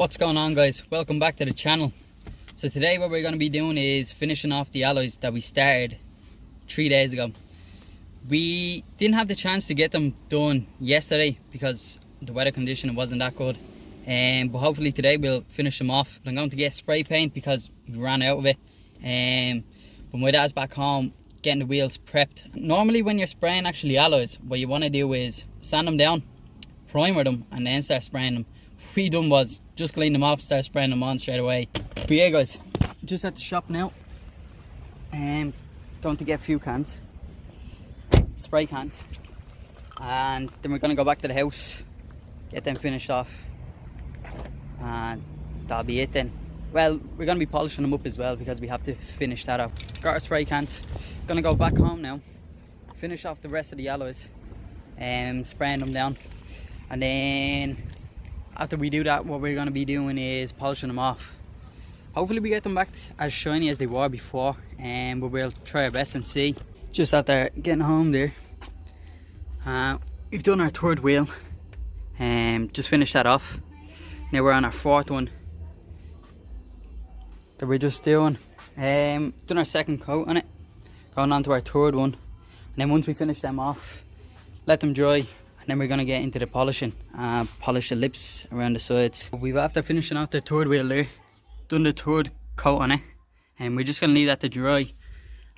What's going on, guys? Welcome back to the channel. So today what we're going to be doing is finishing off the alloys that we started 3 days ago. We didn't have the chance to get them done yesterday because the weather condition wasn't that good, but hopefully today we'll finish them off. I'm going to get spray paint because we ran out of it, but my dad's back home getting the wheels prepped. Normally when you're spraying actually alloys, what you want to do is sand them down, primer them, and then start spraying them. What we done was just clean them off, start spraying them on straight away. But yeah, guys, just at the shop now, and going to get a few cans, spray cans, and then we're going to go back to the house, get them finished off, and that'll be it then. Well, we're going to be polishing them up as well because we have to finish that up. Got our spray cans, gonna go back home now, finish off the rest of the alloys, spraying them down, and then after we do that, what we're going to be doing is polishing them off. Hopefully we get them back as shiny as they were before, but we'll try our best and see. Just after getting home there, we've done our third wheel, just finished that off. Now we're on our fourth one that we're just doing. Done our second coat on it, going on to our third one, and then once we finish them off, let them dry, and then we're going to get into the polishing, polish the lips around the sides. We've, after finishing off the third wheel there, done the third coat on it, and we're just going to leave that to dry,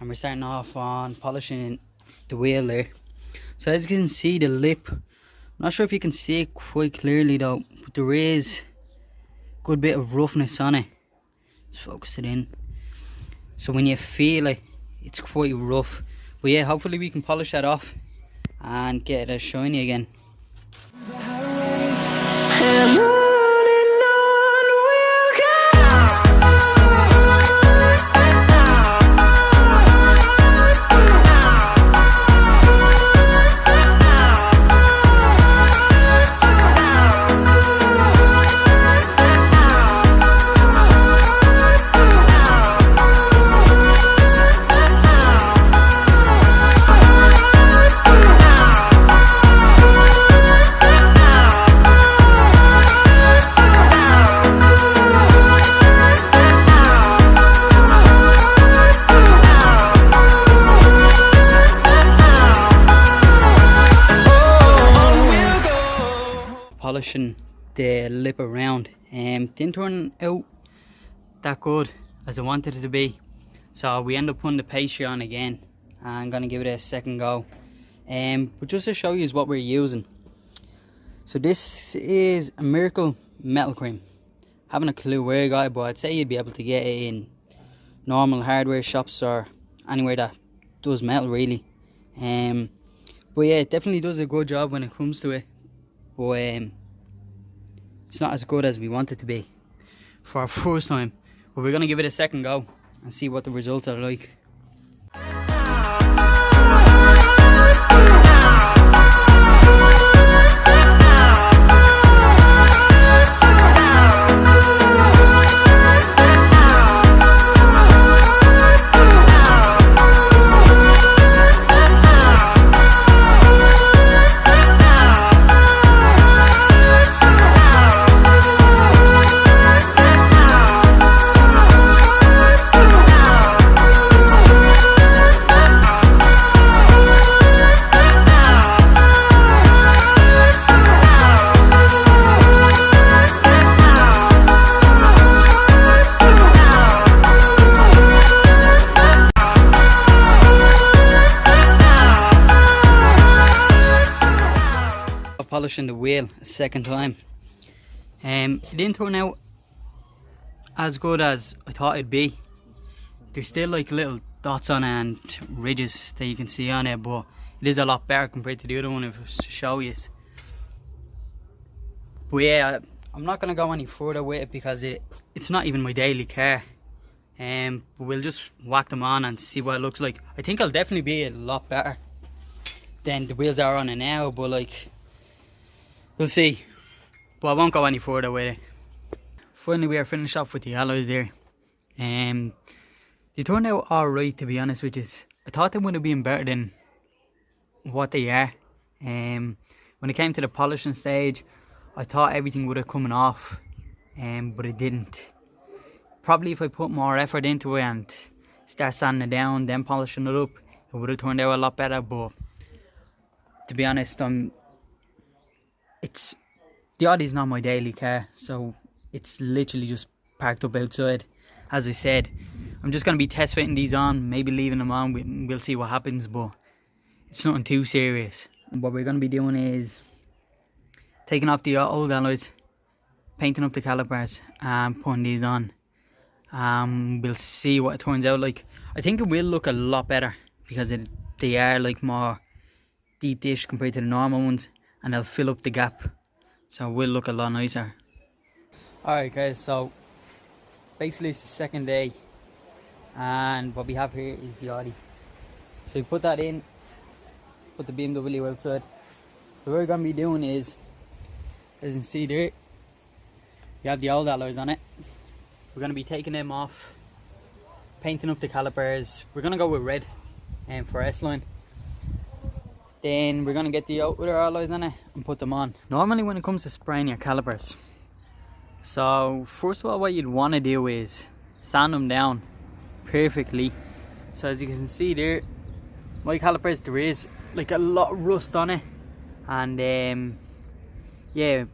and we're starting off on polishing the wheel there. So as you can see, the lip, I'm not sure if you can see it quite clearly though, but there is a good bit of roughness on it. Let's focus it in. So when you feel it, it's quite rough. But yeah, hopefully we can polish that off and get it as shiny again. Polishing the lip around, didn't turn out that good as I wanted it to be, so we end up putting the pastry on again. I'm gonna give it a second go, but just to show you what we're using. So this is a Miracle metal cream. Haven't a clue where I got it, but I'd say you'd be able to get it in normal hardware shops or anywhere that does metal really. But yeah, it definitely does a good job when it comes to it, but it's not as good as we want it to be for our first time. But we're going to give it a second go and see what the results are like. Polishing the wheel a second time, it didn't turn out as good as I thought it'd be. There's still like little dots on it and ridges that you can see on it, but it is a lot better compared to the other one if I was to show you. But yeah, I'm not going to go any further with it because it's not even my daily car, but we'll just whack them on and see what it looks like. I think I'll definitely be a lot better than the wheels are on it now, but like, we'll see. But I won't go any further with it. Finally we are finished off with the alloys there. They turned out alright, to be honest with you. I thought they would have been better than what they are. When it came to the polishing stage, I thought everything would have come off but it didn't. Probably if I put more effort into it and start sanding it down, then polishing it up, it would have turned out a lot better. But to be honest, the Audi's not my daily car, so it's literally just parked up outside. As I said, I'm just going to be test fitting these on, maybe leaving them on, we'll see what happens, but it's nothing too serious. What we're going to be doing is taking off the old alloys, painting up the calipers and putting these on. We'll see what it turns out like. I think it will look a lot better because they are like more deep dish compared to the normal ones, and they'll fill up the gap, so it will look a lot nicer. Alright guys, so basically it's the second day, and what we have here is the Audi. So we put that in, put the BMW outside. So what we're going to be doing is, as you can see there, we have the old alloys on it. We're going to be taking them off, painting up the calipers. We're going to go with red for S-line. Then we're going to get the other alloys on it and put them on. Normally when it comes to spraying your calipers, so first of all what you'd want to do is sand them down perfectly. So as you can see there, my calipers, there is like a lot of rust on it, and yeah,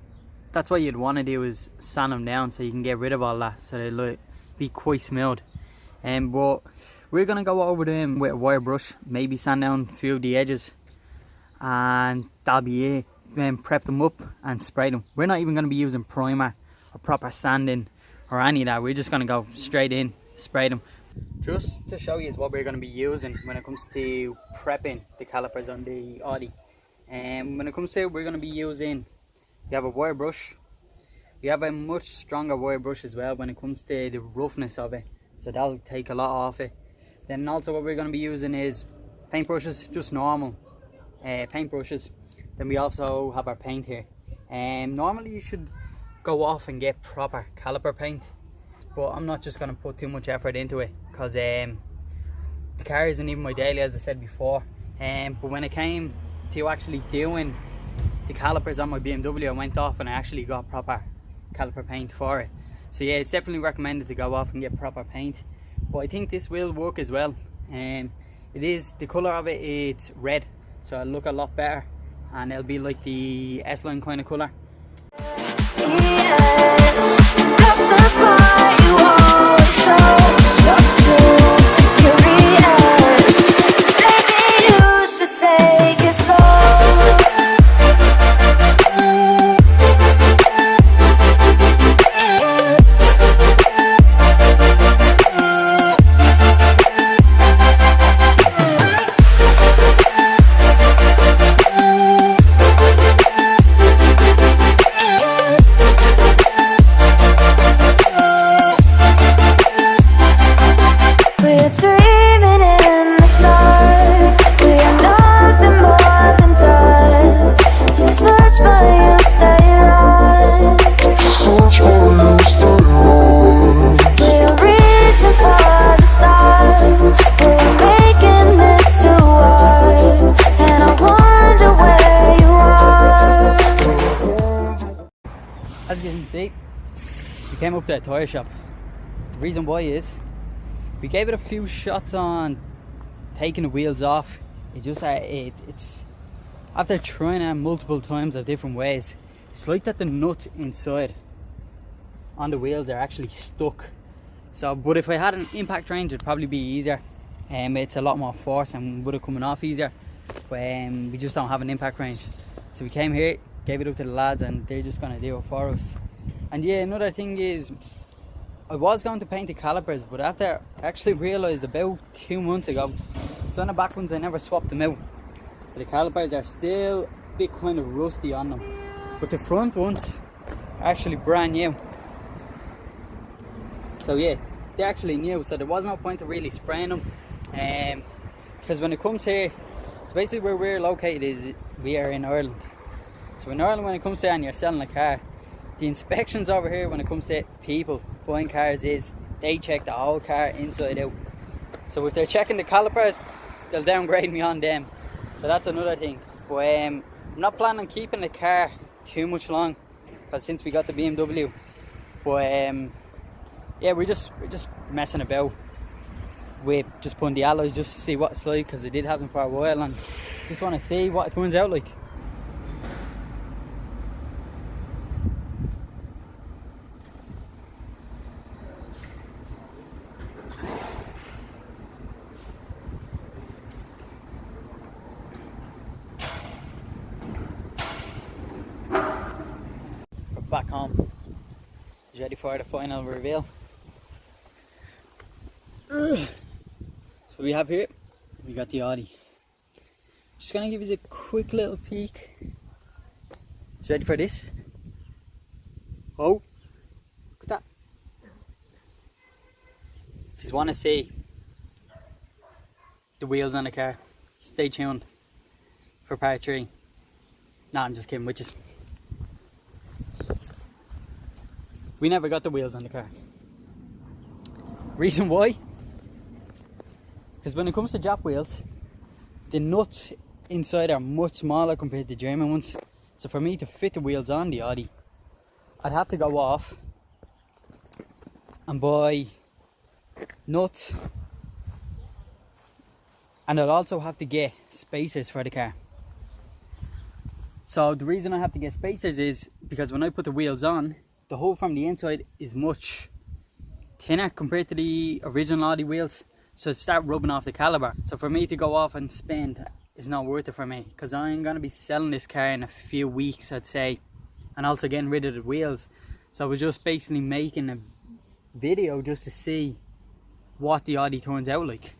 that's what you'd want to do, is sand them down so you can get rid of all that, so they'll be quite smooth. But we're going to go over them with a wire brush, maybe sand down a few of the edges, and that'll be it. Then prep them up and spray them. We're not even going to be using primer or proper sanding or any of that. We're just going to go straight in, spray them. Just to show you what we're going to be using when it comes to prepping the calipers on the Audi. And when it comes to it, we're going to be using, we have a wire brush. We have a much stronger wire brush as well when it comes to the roughness of it, so that'll take a lot off it. Then also what we're going to be using is paint brushes, just normal paint brushes. Then we also have our paint here. Normally you should go off and get proper caliper paint, but I'm not just going to put too much effort into it because the car isn't even my daily, as I said before. But when it came to actually doing the calipers on my BMW, I went off and I actually got proper caliper paint for it. So yeah, it's definitely recommended to go off and get proper paint. But I think this will work as well. It is, the colour of it, it's red, so it'll look a lot better, and it'll be like the S-line kind of colour. Yes, that's the part you always show. You're so curious. Maybe you should take it slow. As you can see, we came up to a tyre shop. The reason why is we gave it a few shots on taking the wheels off. It's after trying it multiple times of different ways, it's like that the nuts inside on the wheels are actually stuck. So, but if I had an impact range, it'd probably be easier. It's a lot more force and would have coming off easier. But we just don't have an impact range. So we came here, gave it up to the lads, and they're just going to do it for us. And yeah, another thing is, I was going to paint the calipers, but after I actually realised about 2 months ago, so on the back ones I never swapped them out, so the calipers are still a bit kind of rusty on them, but the front ones are actually brand new. So yeah, they're actually new, so there was no point of really spraying them, because when it comes here, so basically where we're located is, we are in Ireland. So in Ireland, when it comes to and you're selling a car, the inspections over here when it comes to people buying cars is they check the whole car inside out. So if they're checking the calipers, they'll downgrade me on them. So that's another thing. But I'm not planning on keeping the car too much long, because since we got the BMW, But yeah, we're just messing about with just putting the alloys just to see what it's like, because I did have them for a while and just want to see what it turns out like. We're back home. Is ready for the final reveal. So we have here, we got the Audi. Just gonna give you a quick little peek. Is ready for this? Oh, look at that. If you want to see the wheels on the car, stay tuned for part 3. Nah, I'm just kidding, which is, we never got the wheels on the car. Reason why? Because when it comes to Jap wheels, the nuts inside are much smaller compared to German ones. So for me to fit the wheels on the Audi, I'd have to go off and buy nuts, and I'd also have to get spacers for the car. So the reason I have to get spacers is because when I put the wheels on, the hole from the inside is much thinner compared to the original Audi wheels, so it start rubbing off the caliber. So for me to go off and spend is not worth it for me, because I'm going to be selling this car in a few weeks, I'd say, and also getting rid of the wheels. So I was just basically making a video just to see what the Audi turns out like.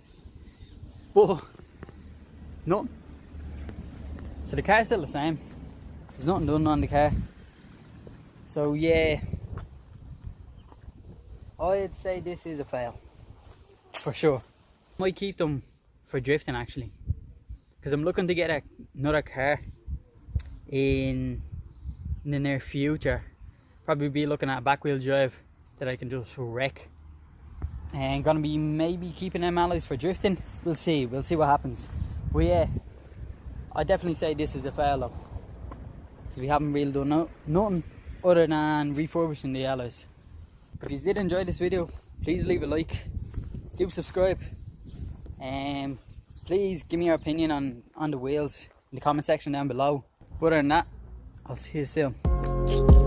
But no, so the car's still the same. There's nothing done on the car. So yeah, I'd say this is a fail for sure. Might keep them for drifting actually, because I'm looking to get another car in the near future. Probably be looking at a back wheel drive that I can just wreck, and gonna be maybe keeping them alloys for drifting. We'll see what happens. But yeah, I definitely say this is a fail though, because we haven't really done nothing other than refurbishing the alloys. If you did enjoy this video, please leave a like, do subscribe, and please give me your opinion on the wheels in the comment section down below. Other than that, I'll see you soon.